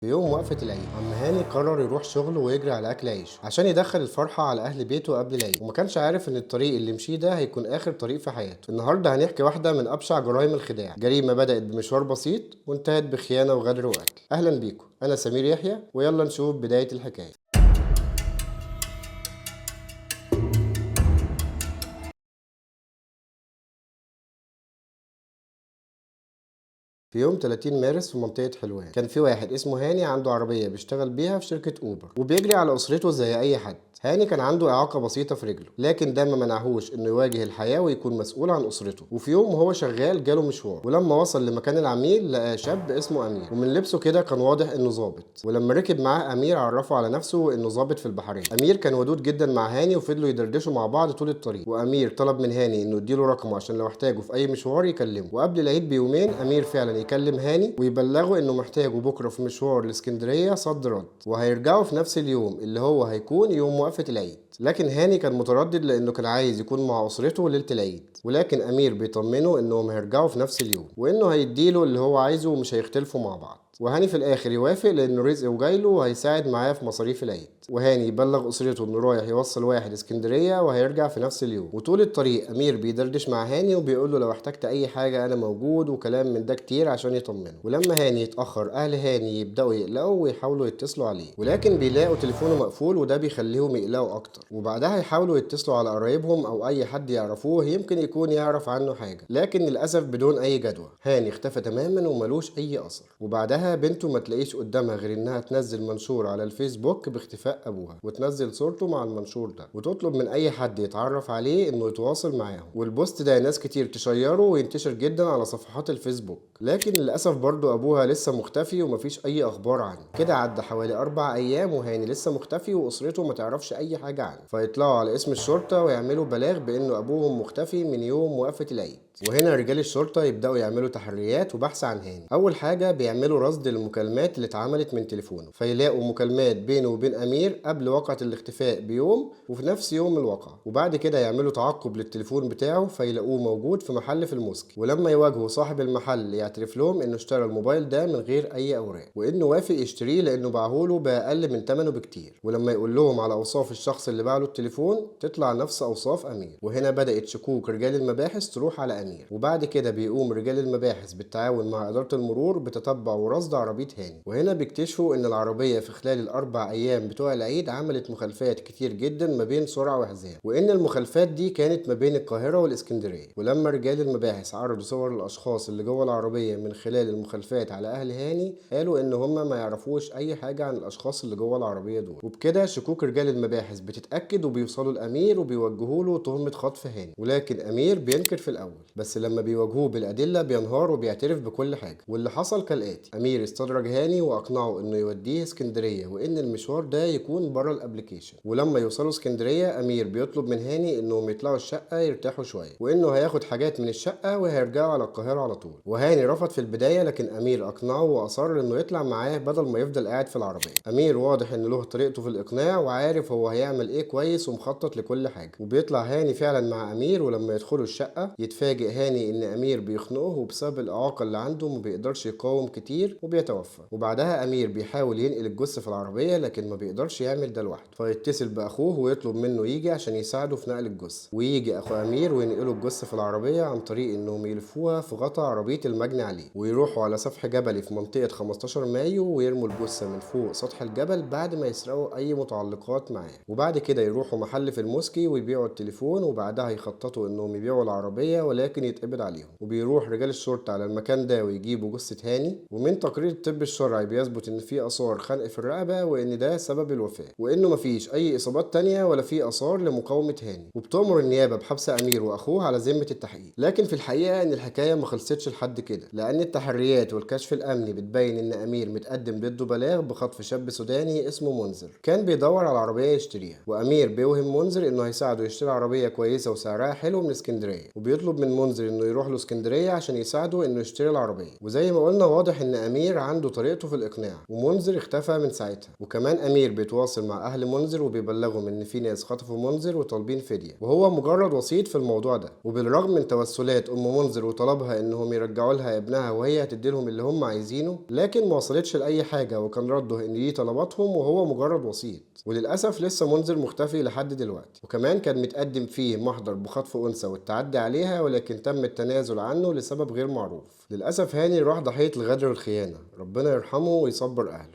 في يوم وقفة العيد عم هاني قرر يروح شغله ويجري على أكل عيشه عشان يدخل الفرحة على أهل بيته قبل العيد، وما كانش عارف إن الطريق اللي مشيه ده هيكون آخر طريق في حياته. النهاردة هنحكي واحدة من أبشع جرائم الخداع، جريمة بدأت بمشوار بسيط وانتهت بخيانة وغدر وقتل. أهلا بيكم، أنا سمير يحيى ويلا نشوف بداية الحكاية. في يوم 30 مارس في منطقة حلوان كان في واحد اسمه هاني عنده عربية بيشتغل بيها في شركة أوبر وبيجري على أسرته زي أي حد. هاني كان عنده إعاقة بسيطة في رجله، لكن ده ما منعهوش إنه يواجه الحياة ويكون مسؤول عن أسرته. وفي يوم وهو شغال جاله مشوار، ولما وصل لمكان العميل لقى شاب اسمه أمير، ومن لبسه كده كان واضح إنه ظابط. ولما ركب معاه أمير عرفه على نفسه إنه ظابط في البحرية. أمير كان ودود جدا مع هاني وفضلوا يدردشوا مع بعض طول الطريق، وأمير طلب من هاني إنه يديله رقمه عشان لو احتاجه في أي مشوار يكلمه. وقبل العيد بيومين أمير فعلا يكلم هاني ويبلغه إنه محتاجه بكرة في مشوار لإسكندرية صد رد، وهيرجعوا في نفس اليوم اللي هو هيكون يوم وقفة العيد. لكن هاني كان متردد لانه كان عايز يكون مع اسرته ليله العيد، ولكن امير بيطمنه انهم هيرجعوا في نفس اليوم وانه هيديله اللي هو عايزه ومش هيختلفوا مع بعض. وهاني في الاخر يوافق لانه رزق وجايله وهيساعد معاه في مصاريف العيد. وهاني يبلغ اسرته انه رايح يوصل واحد اسكندريه وهيرجع في نفس اليوم. وطول الطريق امير بيدردش مع هاني وبيقول له لو احتجت اي حاجه انا موجود، وكلام من ده كتير عشان يطمنه. ولما هاني يتاخر اهل هاني يبداوا يقلقوا ويحاولوا يتصلوا عليه، ولكن بيلاقوا تليفونه مقفول وده بيخليهم يقلقوا اكتر. وبعدها يحاولوا يتصلوا على قرايبهم او اي حد يعرفوه يمكن يكون يعرف عنه حاجه، لكن للاسف بدون اي جدوى. هاني اختفى تماما وملوش اي اثر. وبعدها بنته ما تلاقيش قدامها غير انها تنزل منشور على الفيسبوك باختفاء ابوها، وتنزل صورته مع المنشور ده وتطلب من اي حد يتعرف عليه انه يتواصل معاهم. والبوست ده ناس كتير تشيره وينتشر جدا على صفحات الفيسبوك، لكن للاسف برضو ابوها لسه مختفي ومفيش اي اخبار عنه. كده عدى حوالي 4 ايام وهاني لسه مختفي واسرته ما تعرفش اي حاجه عنه، فيطلعوا على اسم الشرطه ويعملوا بلاغ بانه ابوهم مختفي من يوم وقفه العيد. وهنا رجال الشرطة يبدأوا يعملوا تحريات وبحث عن هاني. أول حاجة بيعملوا رصد للمكالمات اللي اتعملت من تليفونه، فيلاقوا مكالمات بينه وبين أمير قبل وقعة الاختفاء بيوم وفي نفس يوم الواقعة. وبعد كده يعملوا تعقب للتليفون بتاعه فيلاقوه موجود في محل في الموسكي. ولما يواجهوا صاحب المحل يعترف لهم إنه اشترى الموبايل ده من غير أي أوراق، وإنه وافق يشتريه لأنه باعهوله بأقل من ثمنه بكتير. ولما يقول لهم على أوصاف الشخص اللي باع له التليفون تطلع نفس أوصاف أمير. وهنا بدأت شكوك رجال المباحث تروح على أمير. وبعد كده بيقوم رجال المباحث بالتعاون مع إدارة المرور بتتبع ورصد عربية هاني. وهنا بيكتشفوا إن العربية في خلال ال4 أيام بتوع العيد عملت مخالفات كتير جدا ما بين سرعة وحزام، وإن المخالفات دي كانت ما بين القاهرة والإسكندرية. ولما رجال المباحث عرضوا صور الأشخاص اللي جوه العربية من خلال المخالفات على أهل هاني، قالوا إن هما ما يعرفوش أي حاجة عن الأشخاص اللي جوه العربية دول. وبكده شكوك رجال المباحث بتتأكد وبيوصلوا لأمير وبيوجهوا له تهمة خطف هاني. ولكن أمير بينكر في الأول، بس لما بيواجهوه بالأدلة بينهار وبيعترف بكل حاجة. واللي حصل كالآتي: أمير استدرج هاني وأقنعه إنه يوديه اسكندرية وإن المشوار ده يكون بره الأبليكيشن. ولما يوصلوا اسكندرية أمير بيطلب من هاني إنهم يطلعوا الشقة يرتاحوا شوية، وإنه هياخد حاجات من الشقة وهيرجعوا على القاهرة على طول. وهاني رفض في البداية، لكن أمير أقنعه وأصر إنه يطلع معاه بدل ما يفضل قاعد في العربية. أمير واضح إن له طريقته في الإقناع وعارف هو هيعمل إيه كويس ومخطط لكل حاجة. وبيطلع هاني فعلا مع أمير، ولما يدخلوا الشقة يتفاجئ هاني إن أمير بيخنقه وبسبب الإعاقة اللي عنده ما بيقدرش يقاوم كتير وبيتوفى. وبعدها أمير بيحاول ينقل الجثة في العربية لكن ما بيقدرش يعمل ده لوحده، فيتصل بأخوه ويطلب منه يجي عشان يساعده في نقل الجثة. ويجي أخو أمير وينقلوا الجثة في العربية عن طريق إنهم يلفوها في غطا عربية المجني عليه، ويروحوا على سفح جبلي في منطقة 15 مايو ويرموا الجثة من فوق سطح الجبل بعد ما يسرقوا أي متعلقات معاه. وبعد كده يروحوا محل في الموسكي ويبيعوا التليفون، وبعدها يخططوا إنهم يبيعوا العربية ولكن يتقبض عليهم. وبيروح رجال الشرطة على المكان ده ويجيبوا جثة هاني، ومن تقرير الطب الشرعي بيثبت إن في آثار خنق في الرقبة وإن ده سبب الوفاة، وإنه مفيش أي إصابات تانية ولا في آثار لمقاومة هاني. وبتأمر النيابة بحبس أمير وأخوه على ذمة التحقيق. لكن في الحقيقة إن الحكاية ما خلصتش لحد كده، لأن التحريات والكشف الأمني بتبين إن أمير متقدم ضده بلاغ بخطف شاب سوداني اسمه منذر كان بيدور على عربية يشتريها. وأمير بيوهم منذر إنه هيساعده يشتري عربية كويسة وسعرها حلو من اسكندرية، وبيطلب من منذر إنه يروح له اسكندرية عشان يساعده إنه يشتري العربية. وزي ما قلنا واضح إن أمير عنده طريقته في الإقناع، ومنذر اختفى من ساعتها. وكمان أمير بيتواصل مع أهل منذر وبيبلغهم إن في ناس خطفوا منذر وطالبين فدية، وهو مجرد وسيط في الموضوع ده. وبالرغم من توسلات أم منذر وطلبها إنهم يرجعوا لها حقها ابنها وهي هتديلهم اللي هم عايزينه، لكن ما وصلتش لأي حاجة، وكان رده إن دي طلباتهم وهو مجرد وسيط. وللأسف لسه منذر مختفي لحد دلوقتي، وكمان كان متقدم فيه محضر بخطف أنثى والتعدي عليها، ولكن تم التنازل عنه لسبب غير معروف. للأسف هاني راح ضحية الغدر والخيانة، ربنا يرحمه ويصبر أهله.